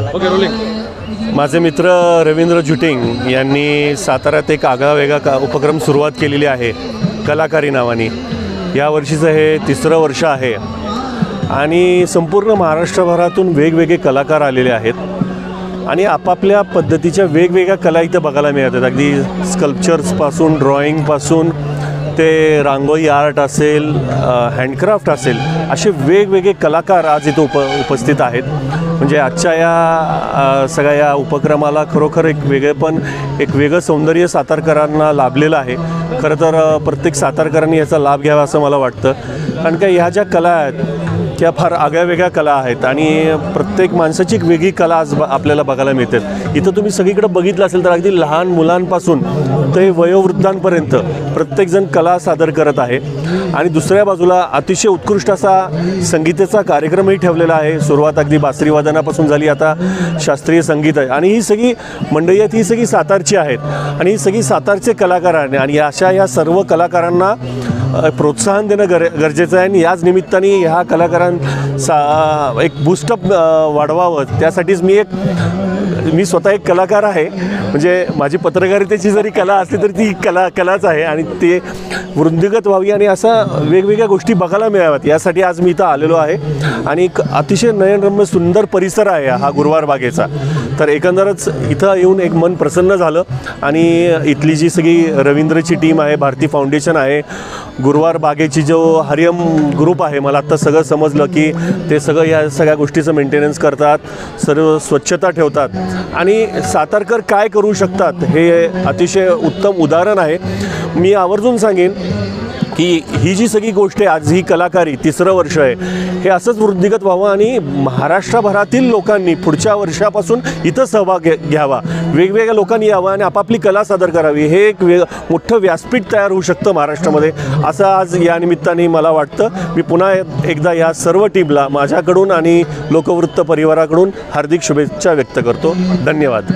Okay rolling. माझे मित्र रवींद्र जुटिंग यांनी साताऱ्यात एक आगळावेगळा उपक्रम सुरुवात केलेली आहे कलाकारी नावाने. या वर्षीचं हे 3रं वर्ष आहे आणि संपूर्ण महाराष्ट्रभरातून वेगवेगळे कलाकार आलेले आहेत आणि आपापल्या पद्धतीच्या वेगवेगळ्या कला इथं बघायला मिळतात. अगदी स्कल्पचर्सपासून ड्रॉइंगपासून ते रांगोळी आर्ट असेल, हँडक्राफ्ट असेल, असे वेगवेगळे कलाकार आज इथं उपस्थित आहेत. म्हणजे आजच्या या सगळ्या या उपक्रमाला खरोखर एक वेगळं सौंदर्य सातारकरांना लाभलेलं आहे. खरं तर प्रत्येक सातारकरांनी याचा लाभ घ्यावा असं मला वाटतं. कारण का ह्या ज्या कला आहेत त्या फार आगळ्यावेगळ्या कला आहेत आणि प्रत्येक माणसाची एक वेगळी कला आज आपल्याला बघायला मिळते. इथं तुम्ही सगळीकडे बघितलं असेल तर अगदी लहान मुलांपासून ते वयोवृद्धांपर्यंत प्रत्येकजण कला सादर करत आहे. आणि दुसऱ्या बाजूला अतिशय उत्कृष्ट असा संगीताचा कार्यक्रमही ठेवलेला आहे. सुरुवात अगदी बासरी वादनापासून झाली, आता शास्त्रीय संगीत आहे आणि ही सगळी मंडळी आहेत ही सगळी सातारची आहेत आणि ही सगळी सातारचे कलाकार आहेत आणि अशा या सर्व कलाकारांना प्रोत्साहन देणं गरजेचं आहे. आणि याच निमित्ताने ह्या कलाकारांचा एक बूस्टअप वाढवावं त्यासाठीच मी स्वतः एक कलाकार आहे. म्हणजे माझी पत्रकारितेची जरी कला असली तरी ती कलाच आहे आणि ते वृद्धिंगत व्हावी आणि असं वेगवेगळ्या गोष्टी बघायला मिळाव्यात यासाठी आज मी इथं आलेलो आहे. आणि एक अतिशय नयनरम्य सुंदर परिसर आहे हा गुरुवार बागेचा. तर एकंदरच इथं येऊन एक मन प्रसन्न झालं आणि इथली जी सगळी रवींद्रची टीम आहे, भारती फाउंडेशन आहे, गुरुवार बागेची जो हरियम ग्रुप आहे, मला आत्ता सगळं समजलं की ते सगळं या सगळ्या गोष्टीचं मेंटेनन्स करतात, सर्व स्वच्छता ठेवतात आणि सातारकर काय करू शकतात हे अतिशय उत्तम उदाहरण आहे. मी आवर्जून सांगेन की ही जी सगळी गोष्ट आहे, आज ही कलाकारी 3रं वर्ष आहे, हे असंच वृद्धिंगत व्हावं आणि महाराष्ट्रभरातील लोकांनी पुढच्या वर्षापासून इथं सहभाग घ्यावा, वेगवेगळ्या लोकांनी यावं आणि आपापली कला सादर करावी. हे एक मोठं व्यासपीठ तयार होऊ शकतं महाराष्ट्रामध्ये, असं आज या निमित्ताने मला वाटतं. मी पुन्हा एकदा या सर्व टीमला माझ्याकडून आणि लोकवृत्त परिवाराकडून हार्दिक शुभेच्छा व्यक्त करतो. धन्यवाद.